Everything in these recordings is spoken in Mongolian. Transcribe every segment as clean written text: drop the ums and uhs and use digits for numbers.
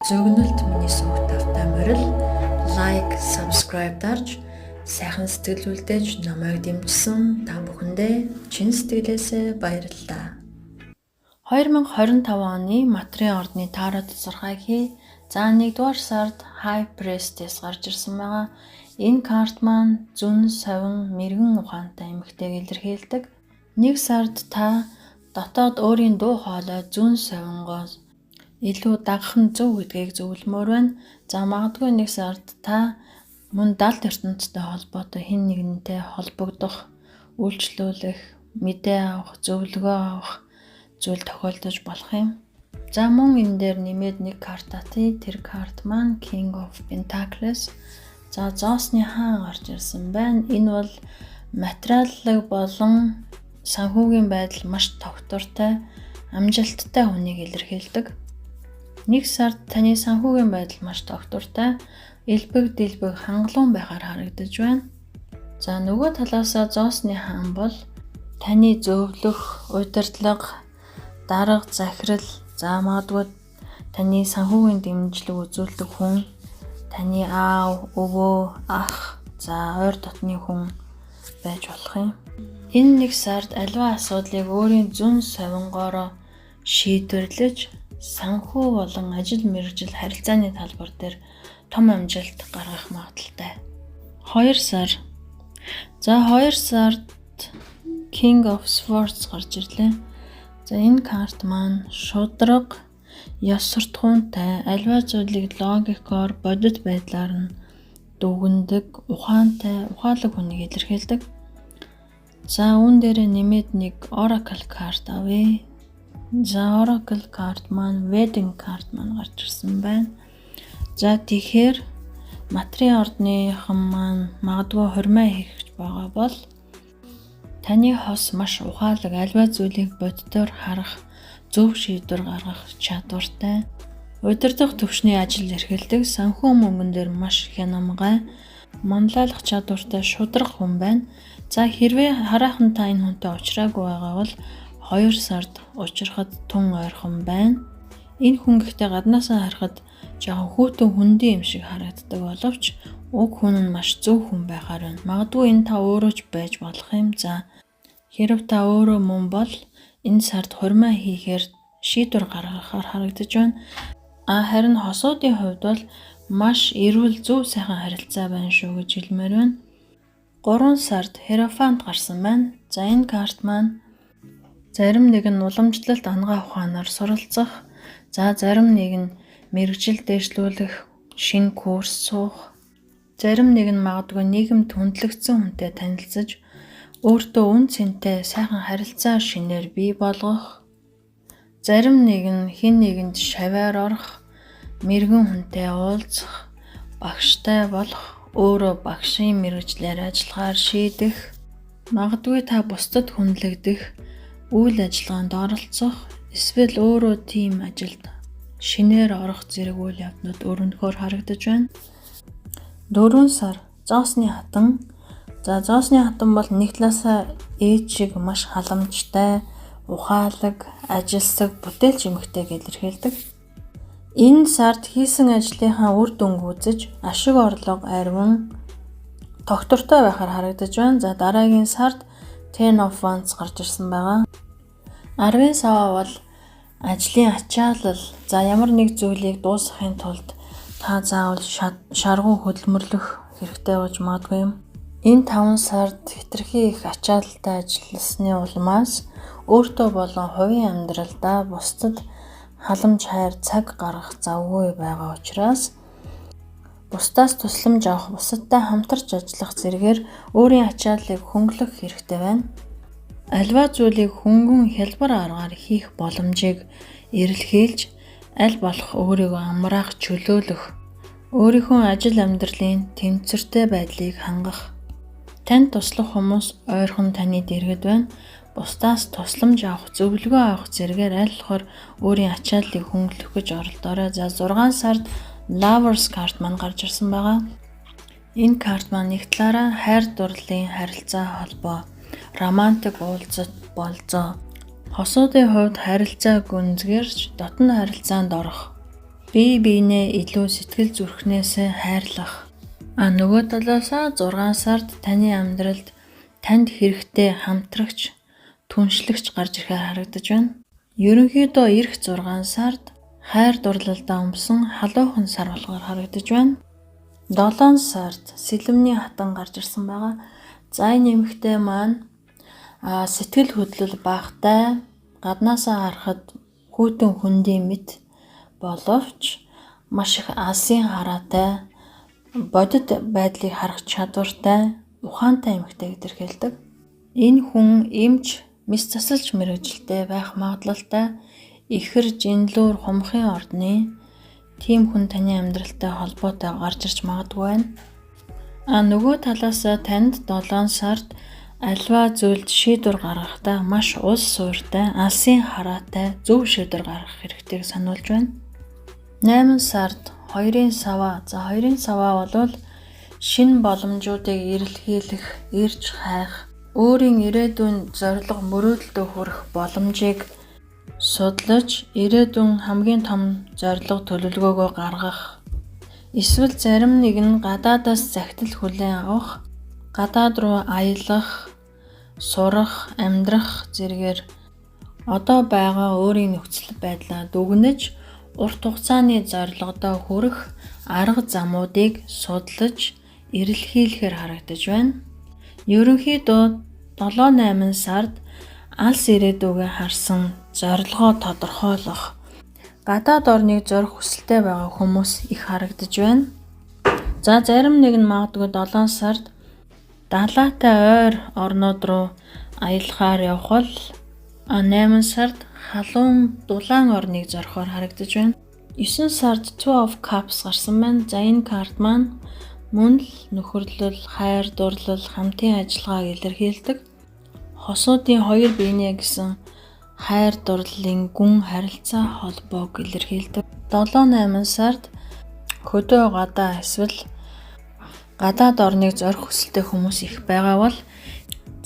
Зөгнөлт миний сувг тавтай морил лайк, subscribe дарж сайхан сэтгэл үлдээж намайг дэмжсэн та бүхэндээ чин сэтгэлээсээ баярлалаа. 2025 оны Матрийн ордны Таро тасархайхий за 1-р сард High Priestess гарч ирсэн байгаа. Энэ карт маань зүн, совин, мэрэгэн ухаантай эмэгтэйг илэрхийлдэг. 1 сард та дотоод өөрийн дуу хоолой зүн, совингоос илүү дагах нь зөв гэдгийг зөвлөмөр байна. За магадгүй 1 сард та мөн далд ертөнцтэй холбоотой хэн нэгнтэй холбогдох, үйлчлүүлэх, мэдээ авах, зөвлөгөө авах зүйл тохиолдож болох юм. За мөн энэ дээр нэмээд 1 карт татъя. Тэр карт маань King of Pentacles. За зоосны хаан гарч ирсэн байна. Энэ бол материаллык болон санхүүгийн байдал маш тогтвортой, амжилттай хүнийг илэрхийлдэг. 1 сард таны санхүүгийн байдал маш тогтвортой, элбэг дэлбэг хангалуун байхаар харагдаж байна. За нөгөө талаасаа зоосны хаан бол таны зөвлөх, удирдлага, дарга, захирал, за магадгүй таны санхүүгийн дэмжлэг үзүүлдэг хүн, таны аав, өвөө, ах, за ойр дотны хүн байж болох юм. Энэ 1 сард аливаа асуудлыг өөрийн зүн совингоороо шийдвэрлэж санхүү болон ажил мэргэжил харилцааны талбар дээр том амжилт гаргах магадaltaй. 2 сар. За 2 сард King of Swords гарч ирлээ. За энэ карт маань шударга, ёс суртахуунтай, аливаа зүйлийг логикоор, бодит байдлаар нь дүгндэг, ухаантай, ухаалаг хүнийг илэрхийлдэг. За үүн дээр нэмээд 1 Oracle карт авъя. За Oracle карт маань Wedding карт маань гарч ирсэн байна. За тэгэхээр Матрийн ордныхан маань магадгүй хурмаа хийх байгаа бол таны хос маш ухаалаг, аливаа зүйлийг боддоор харах, зөв шийдвэр гаргах чадвартай, удирдах төвшний ажил эрхэлдэг, санхүү мөнгөн дээр маш хянамгай, манлайлах чадвартай шударга хүн байна. За хэрвээ хараахан та энэ хүнтэй уулзраагүй байгаа бол 2 сард уулзрахад тун ойрхон байна. Энэ хүн гэхдээ гаднаасаа харахад жоохон хүүтэн хүндий юм шиг харагддаг боловч уг хүн нь маш зөв хүн байхаар байна. Магадгүй энэ та өөрөө ч байж болох юм. За хэрв та өөрөө мөн бол энэ сард хурмаа хийхээр шийдвэр гаргахаар харагдаж байна. Харин хосуудын хувьд бол маш эрүүл зөв сайхан харилцаа байна шүү гэж хэлмээр байна. 3 сард Hierophant гарсан байна. За энэ карт маань зарим нэг нь уламжлалт ангаа ухаанаар суралцах, за зарим нэг нь мэргэжил дэвшлүүлэх, шинэ курс суух, зарим нэг нь магадгүй нийгэмд хүндлэгдсэн хүнтэй танилцаж, өөртөө үн цэнтэй сайхан харилцаа шинээр бий болгох, зарим нэг нь хэн нэгэнд шавьаар орох, мэргэн хүнтэй уулзах, багштай болох, өөрөө багшийн мэргэжлээр ажиллахаар шийдэх, магадгүй та бусдад хүндлэгдэх, үйл ажиллагаанд оролцох, эсвэл өөрөө тийм ажилд шинээр орох зэрэг үйл явдлууд өрнөхөөр харагдаж байна. 4 сар зоосны хатан. За зоосны хатан бол нэг талаасаа ээж шиг маш халамжтай, ухаалаг, ажилсаг, бүтээлч эмэгтэйг илэрхийлдэг. Энэ сард хийсэн ажлынхаа үр дүнг үзэж, ашиг орлого арвин тогтвортой байхаар харагдаж байна. За дараагийн сард Ten of Wands гарч ирсэн байгаа. 10 сава бол ажлын ачаалал, за ямар нэг зүйлийг дуусгахын тулд та заавал шаргуу хөдөлмөрлөх хэрэгтэй болж магадгүй юм. Энэ 5 сард хэтэрхий их ачаалалтай ажилласны улмаас өөртөө болон хувийн амьдралдаа бусдад халамж хайр цаг гаргах завгүй байгаа учраас бусдаас тусламж авах, бусадтай хамтарч ажиллах зэргээр өөрийн ачааллыг хөнгөлөх хэрэгтэй байна. Аливаа зүйлийг хөнгөн хялбар аргаар хийх боломжийг эрэлхийлж, аль болох өөрийгөө амраах, чөлөөлөх, өөрийнхөө ажил амьдралын тэнцвэртэй байдлыг хангах. Танд туслах хүмүүс ойрхон таны дэргэд байна. Бусдаас тусламж авах, зөвлөгөө авах зэргээр аль болохоор өөрийн ачааллыг хөнгөлөх гэж оролдоорой. За 6 сард Lovers карт маань гарч ирсэн байгаа. Энэ карт маань нэг талаараа хайр дурлалын харилцаа холбоо, романтик уулзалт болзоо, хосуудын хувьд харилцаа гүнзгэрч дотн харилцаанд орох, Бие биенээ илүү сэтгэл зүрхнээс хайрлах. Нөгөө талаасаа 6 сард таны амьдралд танд хэрэгтэй хамтрагч, түншлэгч гарч ирэхээр харагдаж байна. Ерөнхийдөө эх 6 сард хайр дурлалдаа өмсөн халуухан сар болохоор харагдаж байна. 7 сард сэлэмний хатан гарч ирсэн байгаа. За энэ эмэгтэй маань сэтгэл хөдлөл багтай, гаднаасаа харахад хүйтэн хөндийн мэт боловч маш их алсын хараатай, бодит байдлыг харах чадвартай, ухаантай эмэгтэй илэрхийлдэг. Энэ хүн эмч, мэс засалч мэргэжилтэй байх магадлалтай, ихэр жинлүүр хумхын ордны тийм хүн таны амьдралтай холбоотой гарч ирж магадгүй байна. Нөгөө талаас танд 7 сард альва зүйлд шийдвэр гаргахдаа маш улс суурьтай, алсын хараатай зөв шийдвэр гаргах хэрэгтэйг сануулж байна. 8 сард 2-ын саваа. За 2-ын саваа бол шинэ боломжуудыг эрэлхийлэх, ирж хайх, өөрийн ирээдүйн зорилго мөрөөдөлдөө хүрэх боломжийг судлаж, ирээдүйн хамгийн том зорилго төлөвлөгөөгөө гаргах. Эсвэл зарим нэг нь гадаадаас захидал хүлээн авах, гадаад руу аялах, сурах, амьдрах зэргээр одоо байгаа өөрийн нөхцөл байдлаа дүгнэж, урт хугацааны зорилгодоо хүрэх арга замуудыг судлаж, эрэлхийлэхээр харагдаж байна. Ерөнхийдөө 7-8 сард алс ирээдүгээ харсан зорилгоо тодорхойлох, гадаад орныг зорих хүсэлтэй байгаа хүмүүс их харагдаж байна. За зарим нэг нь магадгүй 7 сард далайтай ойр орнууд руу аялахаар явах бол 8 сард халуун дулаан орныг зорихоор харагдаж байна. 9 сард Two of Cups гарсан байна. За энэ карт маань мөн л нөхөрлөл, хайр дурлал, хамтын ажиллагааг илэрхийлдэг. Хосуудын хоёр биенээ гэсэн хайр дурлалын гүн харилцаа холбоог илэрхийлдэг. 7-8 сард хөдөө гадаа эсвэл гадаад орныг зорих хүсэлтэй хүмүүс их байгаа бол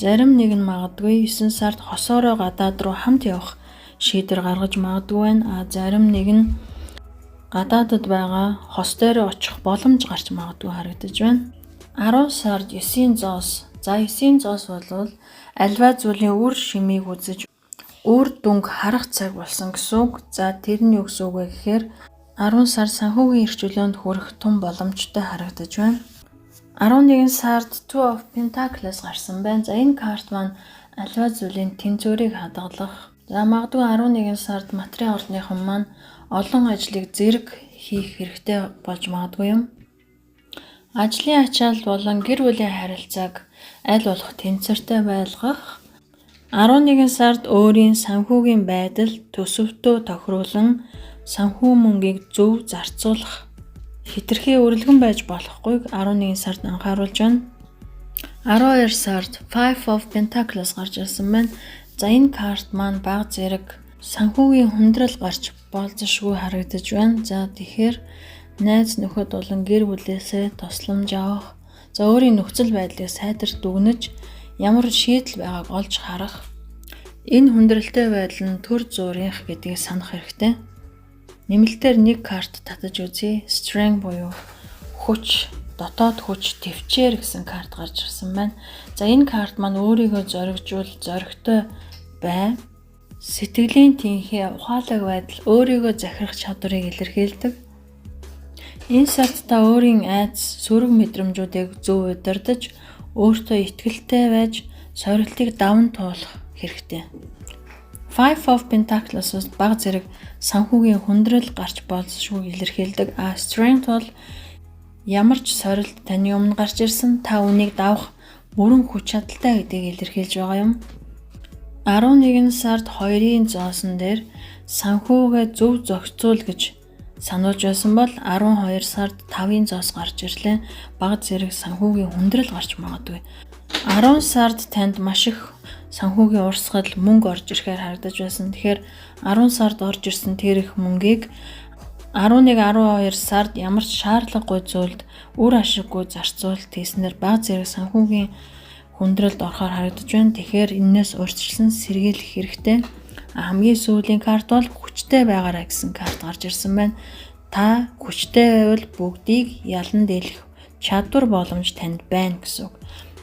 зарим нэг нь магадгүй 9 сард хосоороо гадаад руу хамт явах шийдвэр гаргаж магадгүй байна. Зарим нэг нь гадаадд байгаа хос дээр очих боломж гарч магадгүй харагдаж байна. 10 сард 9-ийн зоос. За 9-ийн зоос бол альва зүйлийн үр шимийг үзэж үр дүнг харах цаг болсон гэсэн үг. За тэр нь юу гэсэн үг вэ гэхээр 10 сар санхүүгийн эрхчлөөнд хүрэх том боломжтой харагдаж байна. 11 сард Two of Pentacles гарсан байна. За энэ карт маань альва зүйлийн тэнцвэрийг хадгалах. За магадгүй 11 сард материал орныхон маань олон ажлыг зэрэг хийх хэрэгтэй болж магадгүй юм. Ажлын ачаалал болон гэр бүлийн харилцааг аль болох тэнцвэртэй байлгах. 11 сард өөрийн санхүүгийн байдал төсөвтөө тохируулан санхүү мөнгийг зөв зарцуулах. Хэтэрхий өрөлгөн байж болохгүйг 11 сард анхааруулж байна. 12 сард Five of Pentacles гарч ирсэн байна. За энэ карт маань бага зэрэг санхүүгийн хүндрэл гарч болзошгүй харагдаж байна. За тэгэхээр найз нөхөд болон гэр бүлээсээ тусламж авах, за өөрийн нөхцөл байдлыг сайдар дүгнэж, ямар шийдэл байгааг олж харах. Энэ хүндрэлтэй байдал нь төр зурих гэдгийг санах хэрэгтэй. Нэмэлтээр нэг карт татаж үзье. Strength буюу хүч, дотоод хүч, төвчээр гэсэн карт гарч ирсэн байна. За энэ карт маань өөрийгөө зоригжуул, зоригтой бай. Сэтгэлийн тэнхээ, ухаалаг байдал, өөрийгөө захирах чадварыг илэрхийлдэг. Энэ сард та өөрийн айдас, сөрөг мэдрэмжүүдийг зөв удирдах, өөртөө итгэлтэй байж, сорилтыг даван туулах хэрэгтэй. Five of Pentacles бага зэрэг санхүүгийн хүндрэл гарч болзошгүй илэрхийлдэг. Strength бол ямар ч сорилт таны өмнө гарч ирсэн, та үнийг давах бүрэн хүч чадалтай гэдгийг илэрхийлж байгаа юм. 11 сард 2-ын зоосон дээр санхүүгээ зөв зохицуул гэж сануулж байсан бол 12 сард 5-ын зоос гарч ирлээ. Бага зэрэг санхүүгийн хүндрэл гарч магадгүй. 10 сард танд маш их санхүүгийн урсгал мөнгө орж ирэхээр харагдаж байсан. Тэгэхээр 10 сард орж ирсэн тэр их мөнгийг 11-12 сард ямар ч шаардлагагүй зүйлд үр ашиггүй зарцуулалт хийснээр бага зэрэг санхүүгийн хүндрэлд орохоор харагдаж байна. Тэгэхээр энээс урьдчилан сэргийлэх хэрэгтэй. Хамгийн сүүлийн карт бол хүчтэй байгаарай гэсэн карт гарч ирсэн байна. Та хүчтэй байвал бүгдийг ялан дийлэх чадвар боломж танд байна гэсэн үг.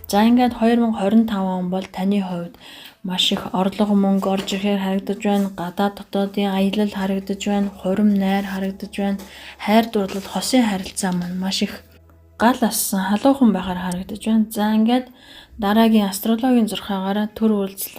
За ингээд 2025 он бол таны хувьд маш их орлого мөнгө орж ирэхээр харагдаж байна. Гадаад дотоодын аялал харагдаж байна. Хурим найр харагдаж байна. Хайр дурлал, хосын харилцаа маань маш их гал ассан халуухан байхаар харагдаж байна. За ингээд дараагийн астрологийн зурхаагаараа төр үйлчлэл